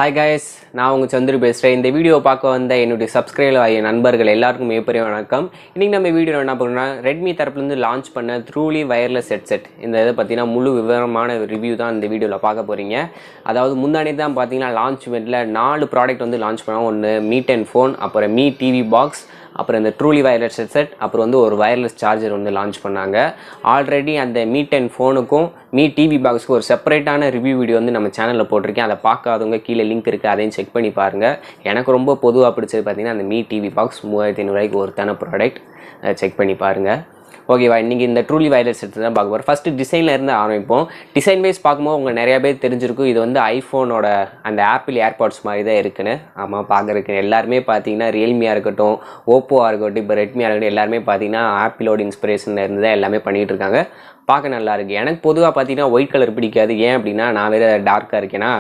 Hi guys, நான் உங்கள் சந்துரு பேசுகிறேன். இந்த வீடியோ பார்க்க வந்த என்னுடைய சப்ஸ்கிரைபர் ஆகிய நண்பர்கள் எல்லாருக்கும் மிகப்பெரிய வணக்கம். இன்றைக்கி நம்ம வீடியோவில் என்ன பண்ணுறோம்னா, ரெட்மி தரப்புலேருந்து லான்ச் பண்ண ட்ரூலி வயர்லெஸ் ஹெட்செட் இந்த இதை பார்த்தீங்கன்னா முழு விவரமான ரிவ்யூ தான் இந்த வீடியோவில் பார்க்க போகிறீங்க. அதாவது முன்னாடி தான் பார்த்தீங்கன்னா லான்ச் இவெண்ட்டில் 4 ப்ராடக்ட் வந்து லான்ச் பண்ணோம். ஒன்று மீ 10 ஃபோன், அப்புறம் மீ டிவி பாக்ஸ், அப்புறம் இந்த ட்ரூலி வயர்லெஸ் ஹெட்செட், அப்புறம் வந்து ஒரு வயர்லெஸ் சார்ஜர் வந்து லான்ச் பண்ணாங்க. ஆல்ரெடி அந்த மீ 10 ஃபோனுக்கும் மீ டிவி பாக்ஸுக்கும் ஒரு செப்பரேட்டான ரிவ்யூ வீடியோ வந்து நம்ம சேனலில் போட்டிருக்கேன். அதை பார்க்காதவங்க கீழே லிங்க் இருக்குது, அதையும் செக் பண்ணி பாருங்கள். எனக்கு ரொம்ப பொதுவாக பிடிச்சது பார்த்தீங்கன்னா அந்த மீ டிவி பாக்ஸ் 3500 ஒருத்தான ப்ராடக்ட், அதை செக் பண்ணி பாருங்கள். ஓகேவா, இன்றைக்கி இந்த ட்ரூலி வயர்லெஸ் எடுத்து தான் பார்க்க போகிறோம். ஃபஸ்ட்டு டிசைனில் இருந்து ஆரம்பிப்போம். டிசைன் வைஸ் பார்க்கும்போது உங்கள் நிறையா பேர் தெரிஞ்சிருக்கும், இது வந்து ஐஃபோனோட அந்த ஆப்பிள் ஏர்பாட்ஸ் மாதிரி தான் இருக்குன்னு. ஆமாம், பார்க்குறதுக்கு எல்லாருமே பார்த்தீங்கன்னா ரியல்மியாக இருக்கட்டும், ஓப்போவாக இருக்கட்டும், இப்போ ரெட்மியாக இருக்கட்டும், எல்லாருமே பார்த்தீங்கன்னா ஆப்பிளோட இன்ஸ்பிரேஷனில் இருந்து தான் எல்லாமே பண்ணிகிட்டு இருக்காங்க. பார்க்க நல்லா இருக்குது. எனக்கு பொதுவாக பார்த்தீங்கன்னா ஒயிட் கலர் பிடிக்காது. ஏன் அப்படின்னா நான் வேறு டார்க்காக இருக்கேன்னா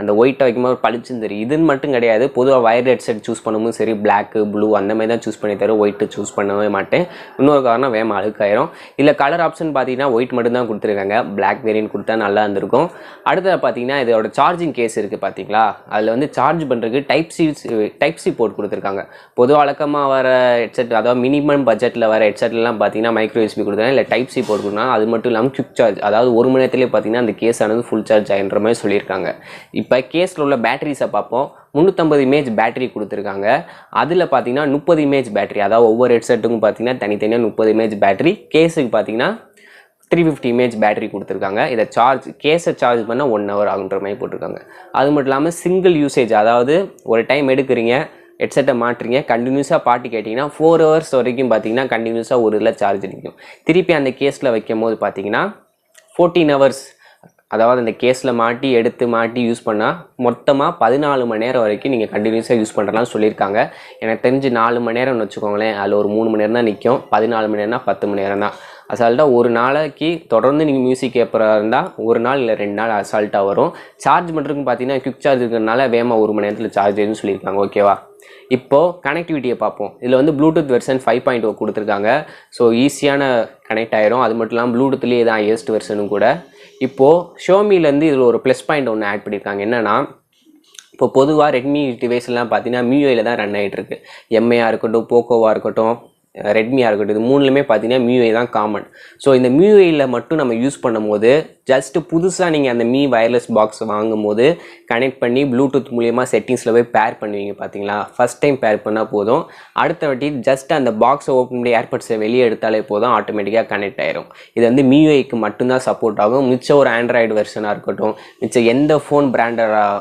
அந்த ஒயிட்டை வைக்கும்போது பளிச்சுன்னு தெரியும். இதுன்னு மட்டும் கிடையாது, பொதுவாக வயர் ஹெட்செட் சூஸ் பண்ணும்போது சரி பிளாக்கு ப்ளூ அந்த மாதிரி தான் சூஸ் பண்ணி தரும், ஒயிட்டு சூஸ் பண்ணவே மாட்டேன். இன்னொரு காரணம் வேகமாக அழுக்காயிரும். இல்லை கலர் ஆப்ஷன் பார்த்தீங்கன்னா ஒயிட் மட்டும் தான் கொடுத்துருக்காங்க, பிளாக் வேரியன்ட் கொடுத்தா நல்லா இருந்திருக்கும். அடுத்தது பார்த்தீங்கன்னா இதோட சார்ஜிங் கேஸ் இருக்குது பார்த்தீங்களா, அதில் வந்து சார்ஜ் பண்ணுறதுக்கு டைப் சி போர்ட் கொடுத்துருக்காங்க. பொதுவாக வழக்கமாக வர ஹெட்செட், அதாவது மினிமம் பட்ஜெட்டில் வர ஹெட்செட்லாம் பார்த்தீங்கன்னா மைக்ரோ யூஎஸ்பி கொடுத்தாங்க, இல்லை டைப் சி போர்ட் கொடுத்தாங்க. அது மட்டும் இல்லாமல் குவிக் சார்ஜ், அதாவது 1 மணி நேரத்துலேயே பார்த்தீங்கன்னா அந்த கேஸ் ஆனது ஃபுல் சார்ஜ் ஆகின்ற மாதிரி சொல்லியிருக்காங்க. இப்போ கேஸில் உள்ள பேட்டரிஸை பார்ப்போம். 350 mAh பேட்டரி கொடுத்துருக்காங்க. அதில் பார்த்தீங்கன்னா 30 mAh பேட்டரி, அதாவது ஒவ்வொரு ஹெட்செட்டுக்கும் பார்த்தீங்கன்னா தனித்தனியாக 30 mAh பேட்டரி. கேஸுக்கு பார்த்தீங்கன்னா 350 mAh பேட்டரி கொடுத்துருக்காங்க. இதை கேஸை சார்ஜ் பண்ண 1 hour ஆகுன்ற மாதிரி போட்டிருக்காங்க. அது மட்டும் இல்லாமல் சிங்கிள் யூசேஜ், அதாவது ஒரு டைம் எடுக்கிறீங்க, ஹெட்செட்டை மாட்டுறீங்க, கண்டினியூஸாக பாட்டு கேட்டிங்கன்னா 4 hours வரைக்கும் பார்த்தீங்கன்னா கண்டினியூஸாக ஒரு இதில் சார்ஜ் நிற்கும். திருப்பி அந்த கேஸில் வைக்கும் போது பார்த்தீங்கன்னா 14 hours, அதாவது அந்த கேஸில் மாட்டி யூஸ் பண்ணால் மொத்தமாக 14 மணி நேரம் வரைக்கும் நீங்கள் கண்டினியூஸாக யூஸ் பண்ணுறலாம் சொல்லியிருக்காங்க. எனக்கு தெரிஞ்சு 4 மணி நேரம்னு வச்சுக்கோங்களேன், அதில் ஒரு 3 மணி நேரம் தான் நிற்கும். 14 மணி நேரம்னா 10 மணி நேரம் தான். அசால்ட்டாக ஒரு நாளைக்கு தொடர்ந்து நீங்கள் மியூசிக் கேட்பறா இருந்தால் 1 நாள் இல்லை 2 நாள் அசால்ட்டாக வரும். சார்ஜ் பண்ணுறதுக்கு பார்த்தீங்கன்னா குவிக் சார்ஜ் இருக்கிறதுனால வேகமாக 1 மணி நேரத்தில் சார்ஜ் ஆகுதுன்னு சொல்லியிருக்காங்க. ஓகேவா, இப்போது கனெக்டிவிட்டியை பார்ப்போம். இதில் வந்து ப்ளூடூத் வெர்ஷன் 5.0 கொடுத்துருக்காங்க. ஸோ ஈஸியான கனெக்ட் ஆயிரும். அது மட்டும் இல்லாமல் ப்ளூடூத்லேயே தான் ஹையஸ்ட் வெர்ஷனும் கூட. இப்போது ஷோமிலேருந்து இதில் ஒரு ப்ளஸ் பாயிண்ட் ஒன்று ஆட் பண்ணியிருக்காங்க. என்னென்னா, இப்போ பொதுவாக ரெட்மி டிவைஸ்லாம் பார்த்தீங்கன்னா மியூஐயில் தான் ரன் ஆகிட்டு இருக்கு. எம்ஐயாக இருக்கட்டும், போக்கோவாக இருக்கட்டும், ரெட்மியாக இருக்கட்டும், இது மூணுலையுமே பார்த்தீங்கன்னா மியூஐ தான் காமன். ஸோ இந்த மியூஐயில் மட்டும் நம்ம யூஸ் பண்ணும்போது ஜஸ்ட்டு புதுசாக நீங்கள் அந்த மீ வயர்லெஸ் பாக்ஸ் வாங்கும் போது கனெக்ட் பண்ணி ப்ளூடூத் மூலியமாக செட்டிங்ஸில் போய் பேர் பண்ணுவீங்க பார்த்தீங்களா. ஃபஸ்ட் டைம் பேர் பண்ணால் போதும். அடுத்த வாட்டி ஜஸ்ட் அந்த பாக்ஸை ஓப்பன் பண்ணி ஏர்பட்ஸை வெளியே எடுத்தாலே போதும், ஆட்டோமேட்டிக்காக கனெக்ட் ஆயிரும். இது வந்து மியூஐக்கு மட்டும்தான் சப்போர்ட் ஆகும். மிச்சம் ஒரு ஆண்ட்ராய்டு வெர்ஷனாக இருக்கட்டும், மிச்சம் எந்த ஃபோன் பிராண்டராக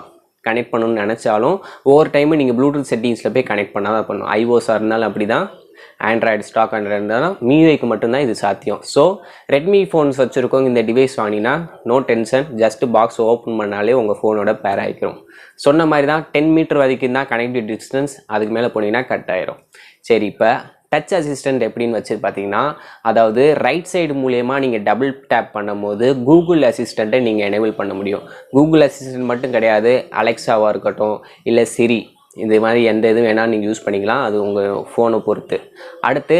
கனெக்ட் பண்ணணும்னு நினச்சாலும் ஒவ்வொரு டைமும் நீங்கள் ப்ளூடூத் செட்டிங்ஸில் போய் கனெக்ட் பண்ணால் தான் பண்ணும். ஐஓஸாக இருந்தாலும் அப்படி தான், ஆண்ட்ராய்டு ஸ்டாக் ஆண்ட்ராய்டு இருந்தாலும் மியூஐக்கு மட்டும்தான் இது சாத்தியம். ஸோ ரெட்மி ஃபோன்ஸ் வச்சுருக்கோங்க, இந்த டிவைஸ் வாங்கினா no tension, just box open பண்ணாலே உங்கள் ஃபோனோட பேர் ஆகிக்கிறோம். சொன்ன மாதிரி தான் 10 மீட்டர் வரைக்கும் தான் கனெக்டிவ் டிஸ்டன்ஸ், அதுக்கு மேலே போனீங்கன்னா கட் ஆயிரும். சரி, இப்போ டச் அசிஸ்டன்ட் எப்படின்னு வச்சு பார்த்தீங்கன்னா, அதாவது ரைட் சைடு மூலயமா நீங்கள் டபுள் டேப் பண்ணும்போது கூகுள் அசிஸ்டண்ட்டை நீங்கள் எனேபிள் பண்ண முடியும். கூகுள் அசிஸ்டன்ட் மட்டும் கிடையாது, அலெக்ஸாவாக இருக்கட்டும், இல்லை சிரி, இது மாதிரி எந்த இதுவும் வேணாலும் நீங்கள் யூஸ் பண்ணிக்கலாம், அது உங்கள் ஃபோனை பொறுத்து. அடுத்து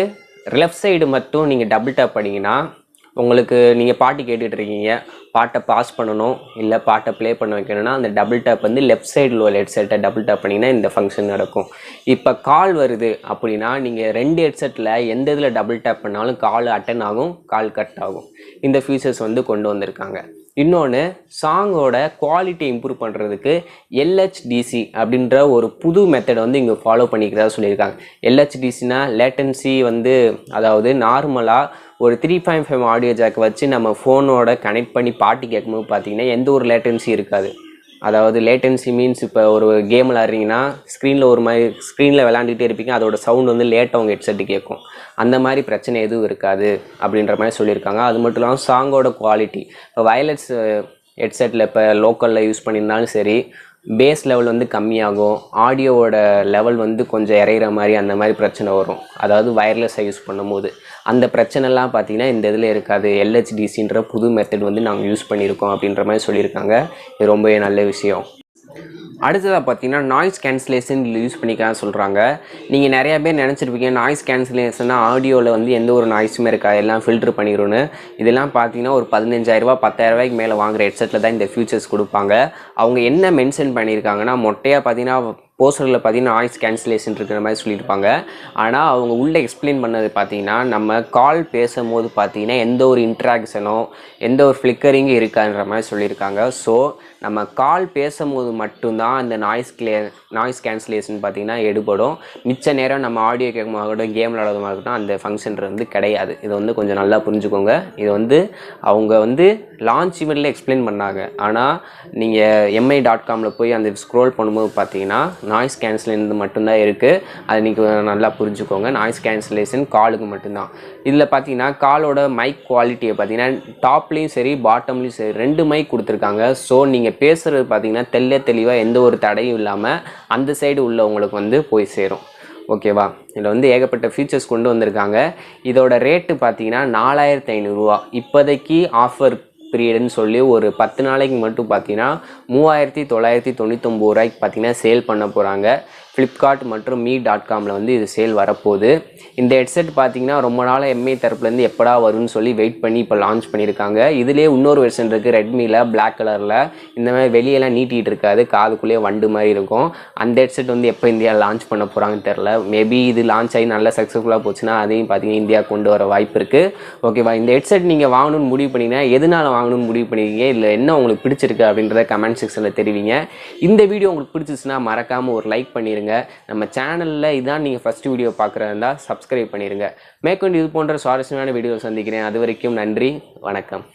லெஃப்ட் சைடு மட்டும் நீங்கள் டபுள் டேப் பண்ணிங்கன்னா, உங்களுக்கு நீங்கள் பாட்டு கேட்டுட்ருக்கீங்க, பாட்டை பாஸ் பண்ணணும் இல்லை பாட்டை ப்ளே பண்ண வைக்கணும்னா அந்த டபுள் டேப் வந்து லெஃப்ட் சைடில் உள்ள ஹெட்செட்டை டபுள் டேப் பண்ணிங்கன்னா இந்த ஃபங்க்ஷன் நடக்கும். இப்போ கால் வருது அப்படின்னா நீங்கள் 2 ஹெட்செட்டில் எந்த இதில் டபுள் டேப் பண்ணாலும் கால் அட்டன் ஆகும், கால் கட் ஆகும். இந்த ஃபீச்சர்ஸ் வந்து கொண்டு வந்திருக்காங்க. இன்னொன்று, சாங்கோட குவாலிட்டி இம்ப்ரூவ் பண்ணுறதுக்கு எல்ஹெச்டிசி அப்படின்ற ஒரு புது மெத்தடை வந்து இங்கே ஃபாலோ பண்ணிக்கிறதா சொல்லியிருக்காங்க. எல்ஹெச்டிசினா லேட்டன்சி வந்து, அதாவது நார்மலாக ஒரு 3.5 ஆடியோ ஜாக் வச்சு நம்ம ஃபோனோட கனெக்ட் பண்ணி பாட்டு கேட்கும்போது பார்த்தீங்கன்னா எந்த ஒரு லேட்டன்சி இருக்காது. அதாவது லேட்டன்சி மீன்ஸ், இப்போ ஒரு கேம் விளாட்றீங்கன்னா ஸ்க்ரீனில் விளாண்டுக்கிட்டே இருப்பீங்க, அதோட சவுண்ட் வந்து லேட்டாக உங்கள் ஹெட்செட்டு கேட்கும். அந்த மாதிரி பிரச்சனை எதுவும் இருக்காது அப்படின்ற மாதிரி சொல்லியிருக்காங்க. அது மட்டும் இல்லாமல் சாங்கோட குவாலிட்டி, இப்போ வயர்லெஸ் ஹெட்செட்டில் இப்போ லோக்கலில் யூஸ் பண்ணியிருந்தாலும் சரி, பேஸ் லெவல் வந்து கம்மியாகும், ஆடியோவோட லெவல் வந்து கொஞ்சம் இறையிற மாதிரி அந்த மாதிரி பிரச்சனை வரும். அதாவது வயர்லெஸ்ஸை யூஸ் பண்ணும்போது அந்த பிரச்சனைலாம் பார்த்திங்கன்னா இந்த இதில் இருக்காது. எல்ஹெச்டிசின்ற புது மெத்தட் வந்து நாங்கள் யூஸ் பண்ணியிருக்கோம் அப்படின்ற மாதிரி சொல்லியிருக்காங்க. இது ரொம்பவே நல்ல விஷயம். அடுத்ததாக பார்த்தீங்கன்னா நாய்ஸ் கேன்சலேஷன் யூஸ் பண்ணிக்கலாம் சொல்கிறாங்க. நீங்கள் நிறையா பேர் நினச்சிருப்பீங்க நாய்ஸ் கேன்சலேஷன்னா ஆடியோவில் வந்து எந்த ஒரு நாய்ஸுமே இருக்கா, எல்லாம் ஃபில்ட்ரு பண்ணிடும்னு. இதெல்லாம் பார்த்தீங்கன்னா ஒரு 15,000 10,000 மேலே வாங்குகிற ஹெட்செட்டில் தான் இந்த ஃபியூச்சர்ஸ் கொடுப்பாங்க. அவங்க என்ன மென்ஷன் பண்ணியிருக்காங்கன்னா மொட்டையாக பார்த்தீங்கன்னா போஸ்டரில் பார்த்தீங்கன்னா நாய்ஸ் கேன்சலேஷன் இருக்கிற மாதிரி சொல்லியிருப்பாங்க. ஆனால் அவங்க உள்ளே எக்ஸ்பிளைன் பண்ணது பார்த்தீங்கன்னா நம்ம கால் பேசும்போது பார்த்தீங்கன்னா எந்த ஒரு இன்ட்ராக்ஷனோ எந்த ஒரு ஃப்ளிக்கரிங்கும் இருக்கான்ற மாதிரி சொல்லியிருக்காங்க. ஸோ நம்ம கால் பேசும்போது மட்டும்தான் அந்த நாய்ஸ் கேன்சலேஷன் பார்த்தீங்கன்னா எடுபடும். மிச்ச நேரம் நம்ம ஆடியோ கேட்கும்போது கேம் விளாடுறதுமாக இருக்கட்டும் அந்த ஃபங்க்ஷன் வந்து கிடையாது. இதை வந்து கொஞ்சம் நல்லா புரிஞ்சுக்கோங்க. இது வந்து அவங்க வந்து லான்ச் ஈவெண்ட்டில் எக்ஸ்பிளைன் பண்ணாங்க. ஆனால் நீங்கள் mi.comல போய் அந்த ஸ்க்ரோல் பண்ணும்போது பார்த்தீங்கன்னா நாய்ஸ் கேன்சலேஷன் மட்டும்தான் இருக்குது. அதை நீங்கள் நல்லா புரிஞ்சுக்கோங்க. நாய்ஸ் கேன்சலேஷன் காலுக்கு மட்டும்தான். இதில் பார்த்தீங்கன்னா காலோட மைக் குவாலிட்டியை பார்த்தீங்கன்னா டாப்லேயும் சரி பாட்டம்லேயும் சரி 2 மைக் கொடுத்துருக்காங்க. ஸோ நீங்கள் பேசுகிறது பார்த்தீங்கன்னா தெளிவாக எந்த ஒரு தடையும் இல்லாமல் அந்த சைடு உள்ளவங்களுக்கு வந்து போய் சேரும். ஓகேவா? இதில் வந்து ஏகப்பட்ட ஃபீச்சர்ஸ் கொண்டு வந்திருக்காங்க. இதோட ரேட்டு பார்த்தீங்கன்னா 4,500 இப்போதைக்கு ஆஃபர் பீரியடுன்னு சொல்லி ஒரு 10 நாளைக்கு மட்டும் பார்த்தீங்கன்னா 3,999 பார்த்தீங்கன்னா சேல் பண்ண போகிறாங்க. ஃப்ளிப்கார்ட் மற்றும் mi.comல வந்து இது சேல் வரப்போகுது. இந்த ஹெட்செட் பார்த்தீங்கன்னா ரொம்ப நாளாக எம்ஐ தரப்புலேருந்து எப்படா வரும்னு சொல்லி வெயிட் பண்ணி இப்போ லான்ச் பண்ணியிருக்காங்க. இதுலேயே இன்னொரு வெர்ஷன் இருக்குது ரெட்மியில் பிளாக் கலரில். இந்த மாதிரி வெளியெல்லாம் நீட்டிகிட்டு இருக்காது, காதுக்குள்ளேயே வண்டு மாதிரி இருக்கும். அந்த ஹெட்செட் வந்து எப்போ இந்தியா லான்ச் பண்ண போகிறாங்கன்னு தெரில. மேபி இது லான்ச் ஆகி நல்லா சக்ஸஸ்ஃபுல்லாக போச்சுன்னா அதையும் பார்த்தீங்கன்னா இந்தியா கொண்டு வர வாய்ப்பு இருக்குது. ஓகேவா? இந்த ஹெட்செட் நீங்கள் வாங்கணும்னு முடிவு பண்ணிங்கன்னா எதனால் வாங்கணும்னு முடிவு பண்ணிக்கிங்க, இல்லை என்ன உங்களுக்கு பிடிச்சிருக்கு அப்படின்றத கமெண்ட் செக்ஷனில் தெரிவிங்க. இந்த வீடியோ உங்களுக்கு பிடிச்சிச்சுன்னா மறக்காமல் ஒரு லைக் பண்ணிடுங்க. நம்ம சேனலில் இதான் நீங்கள் ஃபஸ்ட் வீடியோ பார்க்குறதா இருந்தால் சப்ஸ்கிரைப் பண்ணிடுங்க. மேற்கொண்டு இது போன்ற சுவாரஸ்யமான வீடியோ சந்திக்கிறேன். அது வரைக்கும் நன்றி, வணக்கம்.